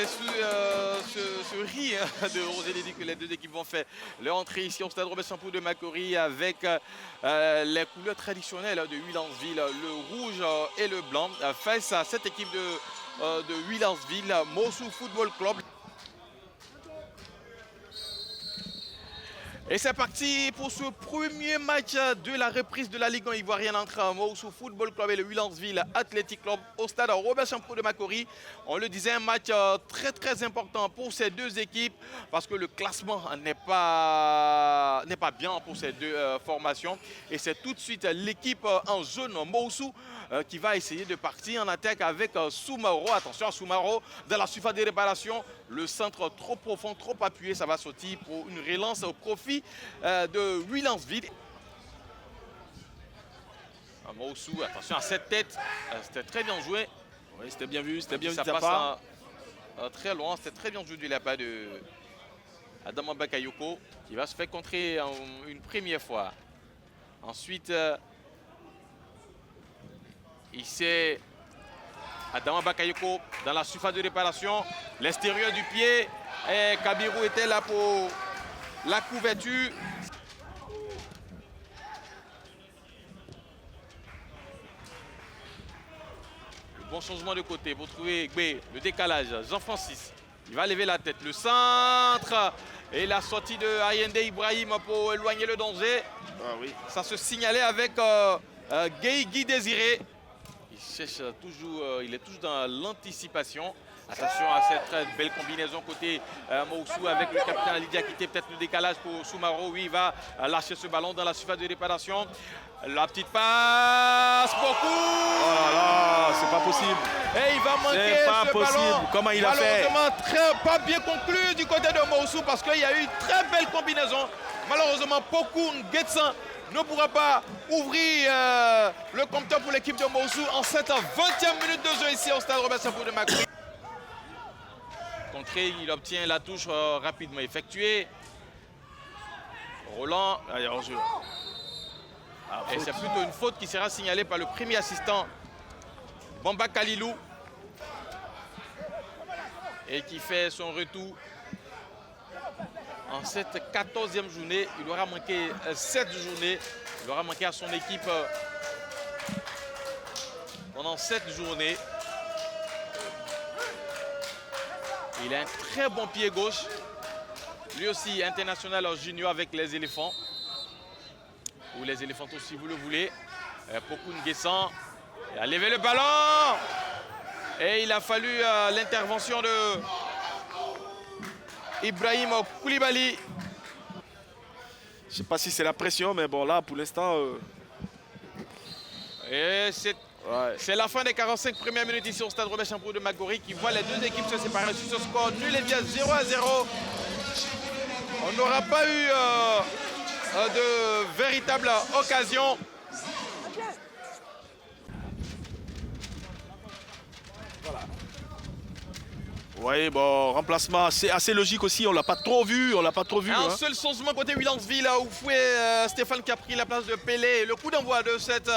ce riz hein, de Rosé Dédé que les deux équipes vont faire leur entrée ici au stade Robert-Champoux de Macquarie avec les couleurs traditionnelles de Williamsville, le rouge et le blanc, face à cette équipe de Williamsville, Mossoul Football Club. Et c'est parti pour ce premier match de la reprise de la Ligue 1 ivoirienne entre Mossoul Football Club et le Williamsville Athletic Club au stade Robert-Champoux de Macquarie. On le disait, un match très important pour ces deux équipes parce que le classement n'est pas bien pour ces deux formations. Et c'est tout de suite l'équipe en jaune Mossoul qui va essayer de partir en attaque avec Soumaro. Attention à Soumaro dans la surface de réparation. Le centre trop profond, trop appuyé, ça va sortir pour une relance au profit de Williamsville. Mossoul, attention à cette tête, c'était très bien joué. Oui, c'était bien vu, c'était bien vu. Ça passe très loin, c'était très bien joué de la part de Adama Bakayoko qui va se faire contrer une première fois. Ensuite, il s'est Adama Bakayoko dans la surface de réparation, l'extérieur du pied, et Kabirou était là pour la couverture. Le bon changement de côté pour trouver Gbé, le décalage. Jean-Francis, il va lever la tête. Le centre et la sortie de Ayende Ibrahim pour éloigner le danger. Ah oui. Ça se signalait avec Guy Désiré. Il cherche toujours, il est toujours dans l'anticipation. Attention à cette très belle combinaison côté Mossoul avec le capitaine Ali Diakité. Peut-être le décalage pour Soumaro. Oui, il va lâcher ce ballon dans la surface de réparation. La petite passe, beaucoup. Oh là là, c'est pas possible. Et il va manquer ce ballon. Comment il a fait? Malheureusement, pas bien conclu du côté de Mossoul parce qu'il y a eu une très belle combinaison. Malheureusement, Pokou Nguetsan ne pourra pas ouvrir le compteur pour l'équipe de Mossoul en cette 20e minute de jeu ici au stade Robert-Champoux de Macquarie. Contré, il obtient la touche rapidement effectuée. Roland, allez, hors jeu. Et c'est plutôt une faute qui sera signalée par le premier assistant, Bamba Kalilou, et qui fait son retour en cette 14e journée. Il aura manqué 7 journées. Il aura manqué à son équipe pendant 7 journées. Il a un très bon pied gauche. Lui aussi international junior avec les éléphants. Ou les éléphants si vous le voulez. Pokou Nguessan. Il a levé le ballon. Et il a fallu l'intervention de Ibrahim Koulibaly. Je ne sais pas si c'est la pression, mais bon, là, pour l'instant... Et c'est la fin des 45 premières minutes ici au stade Robert-Champoux de Macquarie qui voit les deux équipes se séparer sur ce score nul et bien 0-0. On n'aura pas eu de véritable occasion. Voilà. Oui, bon, remplacement, c'est assez logique aussi. On ne l'a pas trop vu. Un seul changement côté Williamsville où Fouet Stéphane qui a pris la place de Pelé. Le coup d'envoi de cette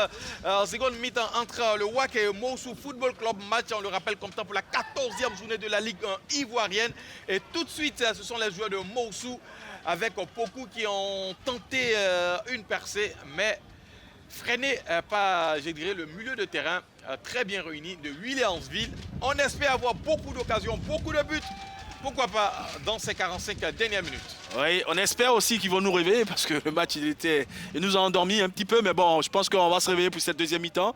seconde mi-temps entre le WAC et Mossoul Football Club. Match, on le rappelle, comme temps pour la 14e journée de la Ligue 1 ivoirienne. Et tout de suite, ce sont les joueurs de Mossoul avec Pokou qui ont tenté une percée, mais freiné par, je dirais, le milieu de terrain très bien réuni de Williamsville. On espère avoir beaucoup d'occasions, beaucoup de buts. Pourquoi pas dans ces 45 dernières minutes. Oui, on espère aussi qu'ils vont nous réveiller parce que le match, il nous a endormis un petit peu. Mais bon, je pense qu'on va se réveiller pour cette deuxième mi-temps.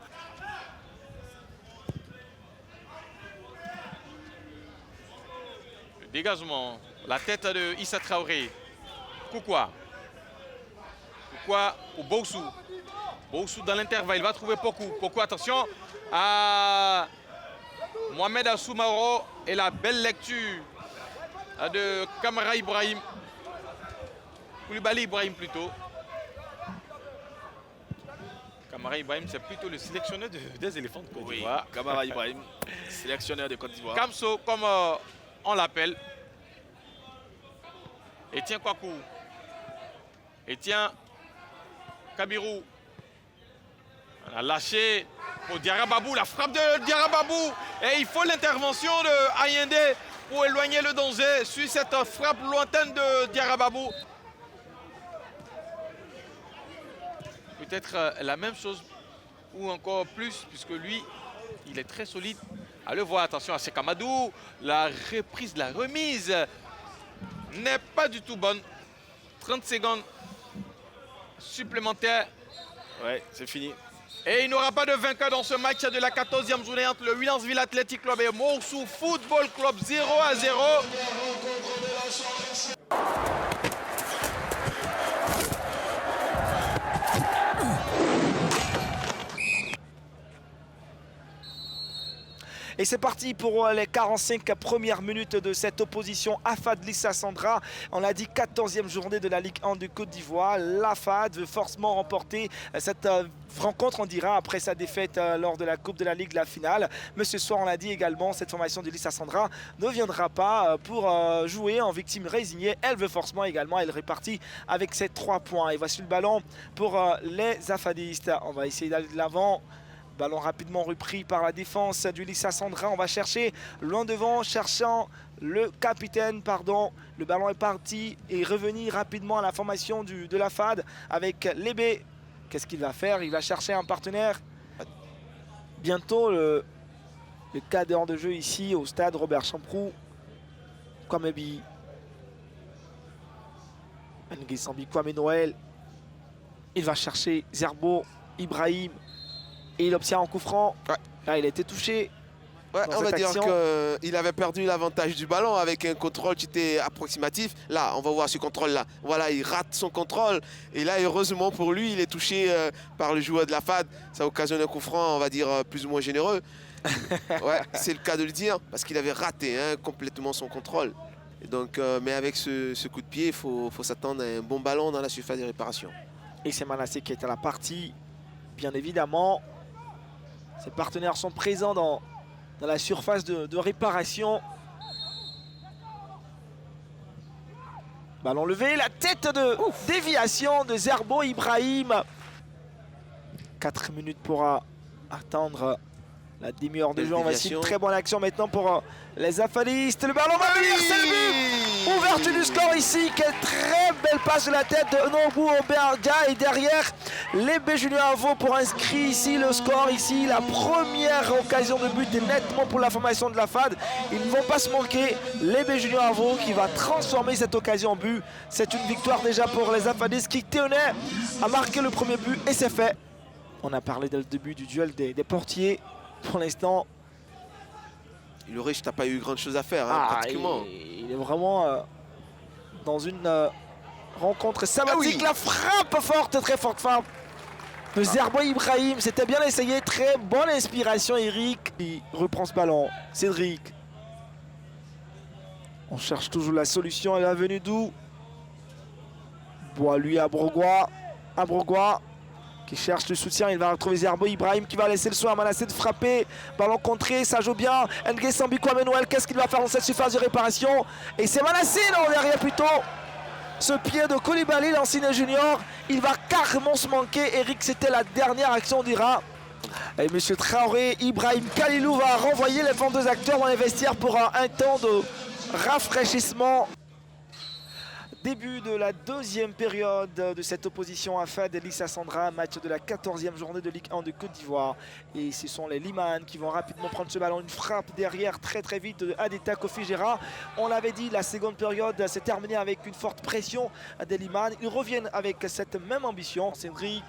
Le dégagement, la tête de Issa Traoré. Koukoua pour Mossoul. Mossoul dans l'intervalle, il va trouver Pokou. Pokou, attention à Mohamed Soumaro et la belle lecture de Kamara Ibrahim. Koulibaly Ibrahim plutôt. Kamara Ibrahim, c'est plutôt le sélectionneur des éléphants de Côte d'Ivoire. Oui, Kamara Ibrahim, sélectionneur de Côte d'Ivoire. Kamso, comme on l'appelle. Etienne Kwaku. Etienne Kabirou. On a lâché pour Diarra Babou, la frappe de Diarra Babou. Et il faut l'intervention de Ayende pour éloigner le danger sur cette frappe lointaine de Diarababou. Peut-être la même chose ou encore plus, puisque lui, il est très solide. À le voir, attention à Sekamadou. La reprise, la remise n'est pas du tout bonne. 30 secondes supplémentaires. Ouais, c'est fini. Et il n'y aura pas de vainqueur dans ce match de la 14e journée entre le Williamsville Athletic Club et Moussou Football Club 0-0. Et c'est parti pour les 45 premières minutes de cette opposition AFAD Lissa Sandra. On l'a dit, 14e journée de la Ligue 1 de Côte d'Ivoire. L'AFAD veut forcément remporter cette rencontre, on dira, après sa défaite lors de la Coupe de la Ligue, la finale. Mais ce soir, on l'a dit également, cette formation de Lissa Sandra ne viendra pas pour jouer en victime résignée. Elle veut forcément également, elle répartit avec ses 3 points. Et voici le ballon pour les AFADistes. On va essayer d'aller de l'avant. Ballon rapidement repris par la défense du Lissa Sandra. On va chercher loin devant, cherchant le capitaine, pardon. Le ballon est parti et revenir rapidement à la formation de la FAD avec Lébé. Qu'est-ce qu'il va faire? Il va chercher un partenaire. Bientôt le cadre de jeu ici au stade Robert Champrou. Kwamebi. Nguessambi Kwame Noël. Il va chercher Zerbo, Ibrahim. Et il obtient un coup franc. Ouais. Là, il a été touché. Ouais, on va dire qu'il avait perdu l'avantage du ballon avec un contrôle qui était approximatif. Là, on va voir ce contrôle-là. Voilà, il rate son contrôle. Et là, heureusement pour lui, il est touché par le joueur de la FAD. Ça occasionne un coup franc, on va dire, plus ou moins généreux. Ouais, c'est le cas de le dire, parce qu'il avait raté complètement son contrôle. Et donc, mais avec ce coup de pied, il faut s'attendre à un bon ballon dans la surface de réparation. Et c'est Manassé qui est à la partie, bien évidemment. Ses partenaires sont présents dans la surface de réparation. Ballon levé, la tête de déviation de Zerbo Ibrahim. 4 minutes pour attendre la demi-heure de jeu. On va essayer une très bonne action maintenant pour les AFADistes. Le ballon va venir, c'est le but. Ouverture du score ici. Quelle très belle passe de la tête de Nobu Oberga. Et derrière, Lébé Junior Avo pour inscrire ici le score. Ici, la première occasion de but nettement pour la formation de la FAD. Ils ne vont pas se manquer. Lébé Junior Avo qui va transformer cette occasion en but. C'est une victoire déjà pour les AFADistes qui tenaient à marquer le premier but. Et c'est fait. On a parlé dès le début du duel des portiers. Pour l'instant, le riche n'a pas eu grand chose à faire, pratiquement. Il est vraiment dans une rencontre sympathique. La frappe forte, très forte frappe de Zerbo Ibrahim. C'était bien essayé, très bonne inspiration, Eric. Il reprend ce ballon, Cédric. On cherche toujours la solution. Elle est venue d'où? Bois lui à Brogois. Qui cherche le soutien, il va retrouver Zerbo Ibrahim qui va laisser le soin à Manassé de frapper. Ballon contré, ça joue bien. Nguessambi Kwame Noël, qu'est-ce qu'il va faire dans cette surface de réparation? Et c'est Manassé, non, derrière plutôt. Ce pied de Koulibaly, l'ancien junior, il va carrément se manquer. Eric, c'était la dernière action, on dira. Et monsieur Traoré, Ibrahim Khalilou va renvoyer les 22 acteurs dans les vestiaires pour un temps de rafraîchissement. Début de la deuxième période de cette opposition AFAD Lissa Sandra, match de la 14e journée de Ligue 1 de Côte d'Ivoire. Et ce sont les Liman qui vont rapidement prendre ce ballon. Une frappe derrière très vite de Adeta Kofi Gera. On l'avait dit, la seconde période s'est terminée avec une forte pression des Liman. Ils reviennent avec cette même ambition. Cédric.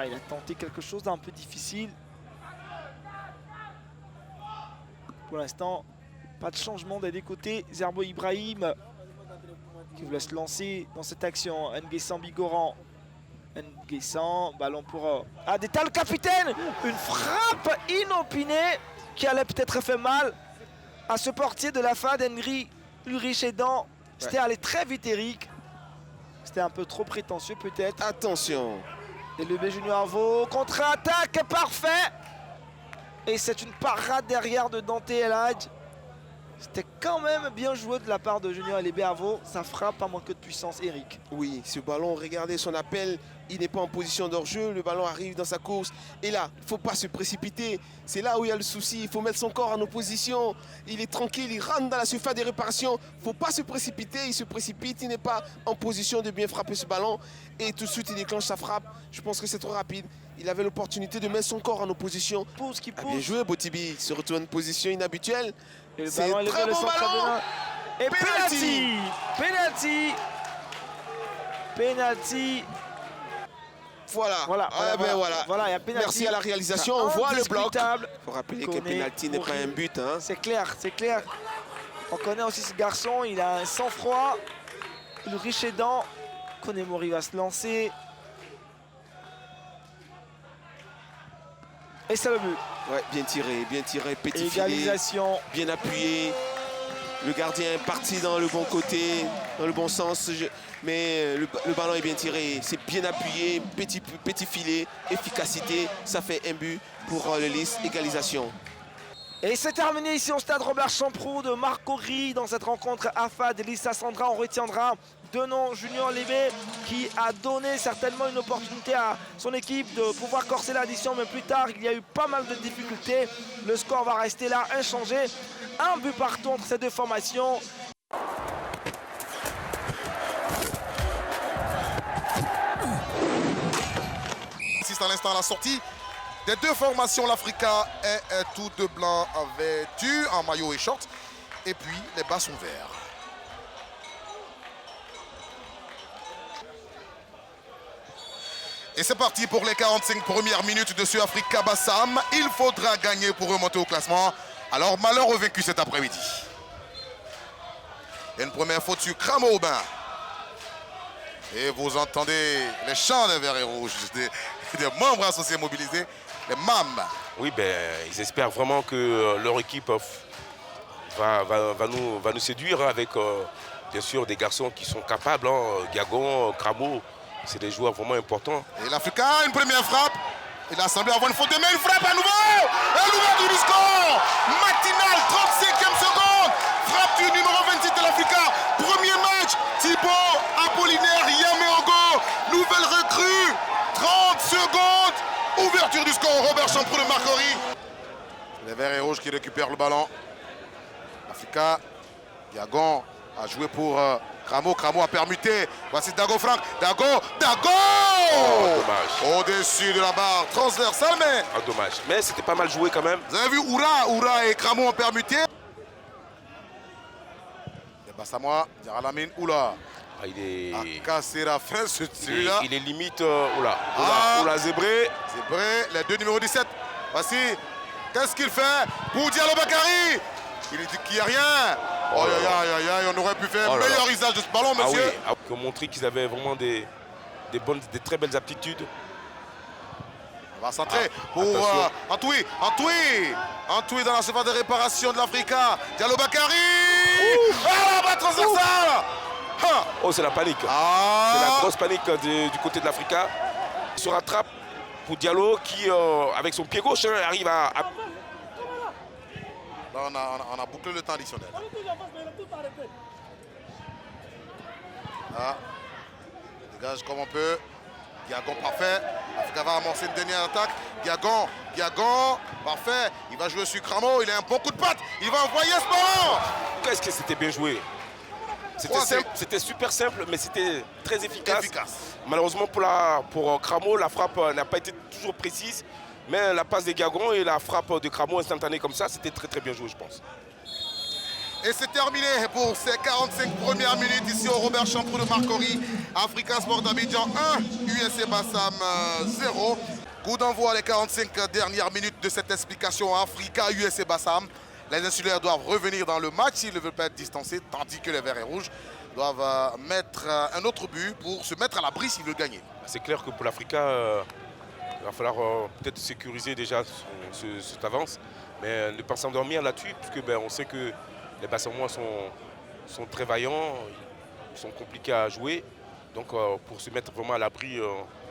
Il a tenté quelque chose d'un peu difficile. Pour l'instant, pas de changement des deux côtés. Zerbo Ibrahim qui vous laisse lancer dans cette action. Nguessambi Goran. Nguessan, ballon pour Adeta, le capitaine. Une frappe inopinée qui allait peut-être faire mal à ce portier de la FAD, Henry Ulrich aidant. C'était allé très vite, Eric. C'était un peu trop prétentieux peut-être. Attention. Et le B Junior Avo, contre-attaque, parfait. Et c'est une parade derrière de Dante El Hadj. C'était quand même bien joué de la part de Junior Elébé-Avo. Ça frappe à manque de puissance, Eric. Oui, ce ballon, regardez son appel, il n'est pas en position d'hors-jeu, le ballon arrive dans sa course. Et là, il ne faut pas se précipiter. C'est là où il y a le souci, il faut mettre son corps en opposition. Il est tranquille, il rentre dans la surface de réparation. Il ne faut pas se précipiter, il se précipite, il n'est pas en position de bien frapper ce ballon. Et tout de suite, il déclenche sa frappe. Je pense que c'est trop rapide. Il avait l'opportunité de mettre son corps en opposition. Pousse qui pousse. Bien joué, Botibi, il se retrouve en position inhabituelle. Et le C'est ballon est très levé, le bon centre ballon. de main. Et Penalty. penalty. Penalty. Voilà. Voilà, Voilà, il y a penalty. Merci à la réalisation, on voit le bloc. Indiscutable. Il faut rappeler que Koné, penalty n'est pas un but. Hein. C'est clair, c'est clair. On connaît aussi ce garçon, il a un sang-froid. Le riche aidant. Koné Mori va se lancer. Et c'est le but. Ouais, bien tiré, petit filet, Égalisation. bien appuyé. Le gardien est parti dans le bon côté, dans le bon sens. Mais le ballon est bien tiré, c'est bien appuyé, petit filet, efficacité. Ça fait un but pour le Lys, égalisation. Et c'est terminé ici au stade Robert Champroux de Marcory dans cette rencontre AFAD Lissa Sandra. On retiendra deux noms, Junior Elébé qui a donné certainement une opportunité à son équipe de pouvoir corser l'addition, mais plus tard il y a eu pas mal de difficultés. Le score va rester là inchangé. Un but partout entre ces deux formations. Assiste à l'instant à la sortie des deux formations. L'Africa est tout de blanc vêtu en maillot et short. Et puis les bas sont verts. Et c'est parti pour les 45 premières minutes de ce Africa Bassam. Il faudra gagner pour remonter au classement. Alors malheur au vaincu cet après-midi. Une première faute sur Kramo Aubin. Et vous entendez les chants des Verts et Rouges, des membres associés mobilisés, les MAM. Oui, ils espèrent vraiment que leur équipe va nous séduire avec bien sûr des garçons qui sont capables. Gagon, Kramo, c'est des joueurs vraiment importants. Et l'Africa, une première frappe. Il a semblé avoir une faute de main, une frappe à nouveau. Et l'ouverture du score. Matinal, 35e seconde. Frappe du numéro 26 de l'Africa. Premier match, Thibaut Apollinaire Yameogo. Nouvelle recrue. 30 secondes. Ouverture du score, Robert Champroux de Marcory. Les Verts et Rouges qui récupèrent le ballon. L'Africa, Gagon a joué pour Kramo. Kramo a permuté. Voici Dago Franck. Dago. Oh, dommage. Au-dessus de la barre transversale, mais... Ah, dommage. Mais c'était pas mal joué quand même. Vous avez vu Oura et Kramo ont permuté. Et Bassamois, Diaralamine, Oula. Ah, il a est... cassé la fin, celui-là. Il est limite... Oula, Zébré. Zébré, les deux numéros 17. Voici, qu'est-ce qu'il fait pour Diallo Bakary? Il dit qu'il n'y a rien. Oh, on aurait pu faire un meilleur usage de ce ballon, monsieur. Ah oui, qui ont montré qu'ils avaient vraiment des très belles aptitudes. On va centrer pour Antoui. Antoui dans la surface de réparation de l'Africa. Diallo Bakary. Ah, la transversale. Oh, c'est la panique. C'est la grosse panique du côté de l'Africa. Il se rattrape pour Diallo qui, avec son pied gauche, arrive à... Là, on a bouclé le temps additionnel. Là, on dégage comme on peut. Gagon parfait. L'Africa va amorcer une dernière attaque. Gagon, parfait. Il va jouer sur Kramo. Il a un bon coup de patte. Il va envoyer ce ballon. Qu'est-ce que c'était bien joué. C'était super simple, mais c'était très efficace. Malheureusement pour Kramo, la frappe n'a pas été toujours précise. Mais la passe de Gagon et la frappe de Kramo instantanée comme ça, c'était très très bien joué, je pense. Et c'est terminé pour ces 45 premières minutes ici au Robert Champroux de Marcory. Africa Sport d'Abidjan 1, USC Bassam 0. Coup d'envoi les 45 dernières minutes de cette explication Africa USC Bassam. Les insulaires doivent revenir dans le match s'ils ne veulent pas être distancés, tandis que les Verts et Rouges doivent mettre un autre but pour se mettre à l'abri s'ils veulent gagner. C'est clair que pour l'Africa, il va falloir peut-être sécuriser déjà cette avance, mais ne pas s'endormir là-dessus, puisque on sait que les Bassamois sont très vaillants, ils sont compliqués à jouer. Donc pour se mettre vraiment à l'abri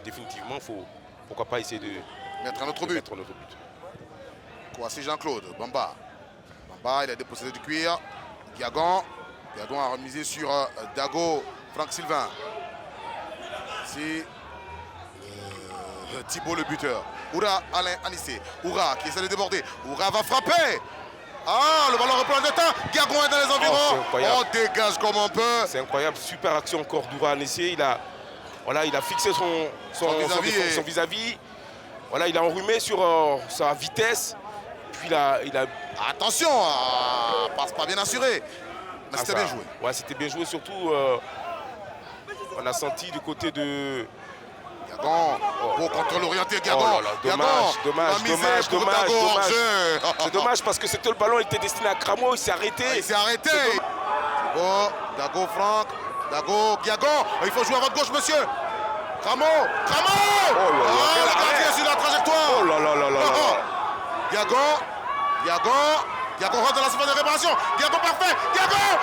définitivement, il faut pourquoi pas essayer de mettre un autre but. Voici Jean-Claude, Bamba, il a dépossédé du cuir. Guiagon a remisé sur Dago, Franck Sylvain. C'est Thibaut le buteur. Oura, Alain Anissé. Oura qui essaie de déborder. Oura va frapper. Ah, le ballon reprend le temps. Guiagon est dans les environs. On dégage comme on peut. C'est incroyable. Super action encore d'Oura Anissé. Il a fixé son vis-à-vis. Voilà, il a enrhumé sur sa vitesse. Puis il a... Attention, passe pas bien assuré. Mais c'était bien joué. Ouais, c'était bien joué. Surtout, on a senti du côté de... Guiagon, beau contrôle orienté, Guiagon. Dommage. C'est dommage parce que c'était le ballon était destiné à Cramo, il s'est arrêté. Il s'est arrêté. Bon, Dago, Franck, Dago, Guiagon. Il faut jouer à votre gauche, monsieur. Cramo. Le gardien sur la trajectoire. Oh là là là là. Guiagon rentre dans la surface de réparation. Guiagon parfait. Guiagon.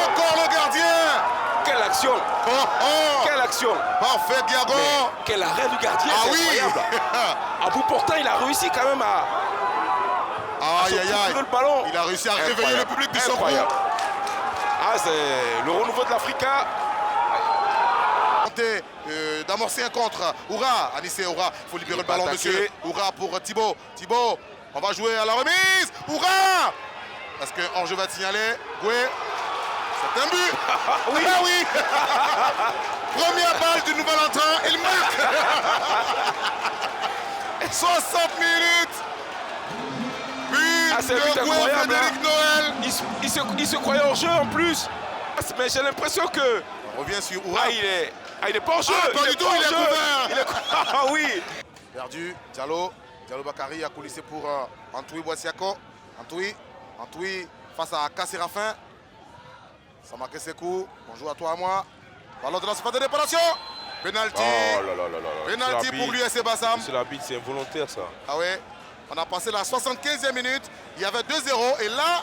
Encore le gardien. Quelle action! Quelle action! Parfait, Guiagon! Mais quel arrêt du gardien! Ah c'est oui! Incroyable! À bout portant, il a réussi quand même à le ballon. Il a réussi à réveiller le public du Sopro. Ah, c'est le renouveau de l'Africa. D'amorcer un contre. Oura, Anissé Oura. Il faut libérer le ballon, monsieur. Oura pour Thibaut. Thibaut, on va jouer à la remise. Oura! Est-ce qu'un jeu va te signaler? Goué. C'est un but. Oui. Ah oui. Première balle du nouvel entrant, il marque. 60 minutes. But c'est un de but Goué incroyable. Frédéric Noël. Il se croyait en jeu en plus. Mais j'ai l'impression que... On revient sur Oura. Il est pas en jeu. Pas du tout, il est couvert. Ah oui. Perdu, Diallo Bakary a coulissé pour Antoui Boissiako. Antoui face à Kassirafin. Ça marque ses coups. On joue à toi à moi. Ballon de la surface de réparation. Penalty. Penalty pour l'USC Bassam. C'est l'arbitre, c'est involontaire ça. Ah ouais. On a passé la 75e minute. Il y avait 2-0. Et là,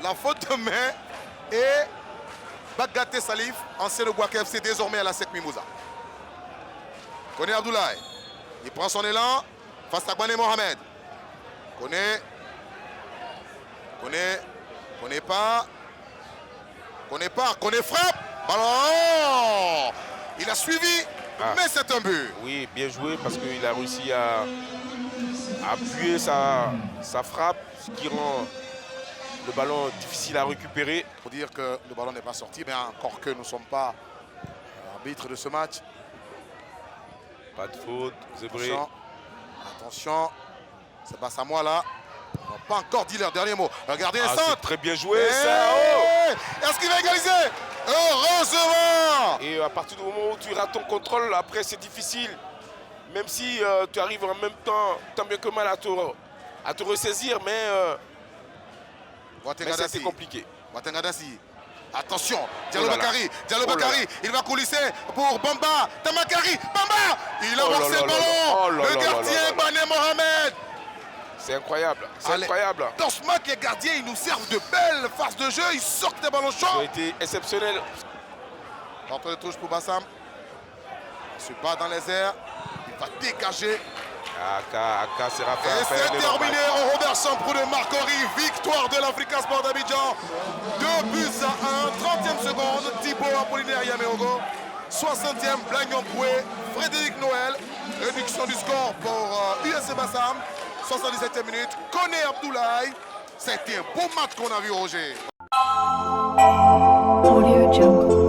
la faute de main est Bagaté Salif, ancien de Bouaké FC, désormais à la SEC Mimouza. Koné Abdoulaye. Il prend son élan face à Gbané Mohamed. Koné frappe. Ballon. Il a suivi, mais c'est un but. Oui, bien joué parce qu'il a réussi à appuyer sa frappe, ce qui rend le ballon difficile à récupérer. Il faut dire que le ballon n'est pas sorti, mais encore que nous ne sommes pas arbitres de ce match. Pas de faute, Zébré. Attention. C'est Bassamois là. On n'a pas encore dit leur dernier mot. Regardez un centre. C'est très bien joué ça. Est-ce qu'il va égaliser? Heureusement. Et à partir du moment où tu rates ton contrôle, après c'est difficile. Même si tu arrives en même temps, tant bien que mal à te ressaisir, mais c'est compliqué. Watengadassi. Attention, Diallo Bakary, il va coulisser pour Bamba, Tamakari, Bamba, il a lancé le ballon, le gardien Gbané Mohamed. C'est incroyable, incroyable. Dans ce match, les gardiens, ils nous servent de belles phases de jeu, ils sortent des ballons chauds. Ils ont été exceptionnels. Entrée de touche pour Bassam, il se bat dans les airs, il va dégager. Aka Séraphin. Et c'est terminé au Robert Champrou de Marcory. Victoire de l'Africa Sport d'Abidjan. 2-1, 30e seconde. Thibaut Apollinaire Yameogo. 60e, Blagnon Boué. Frédéric Noël. Réduction du score pour USC Bassam. 77e minute. Koné Abdoulaye. C'était un beau match qu'on a vu, Roger. Audio Jungle.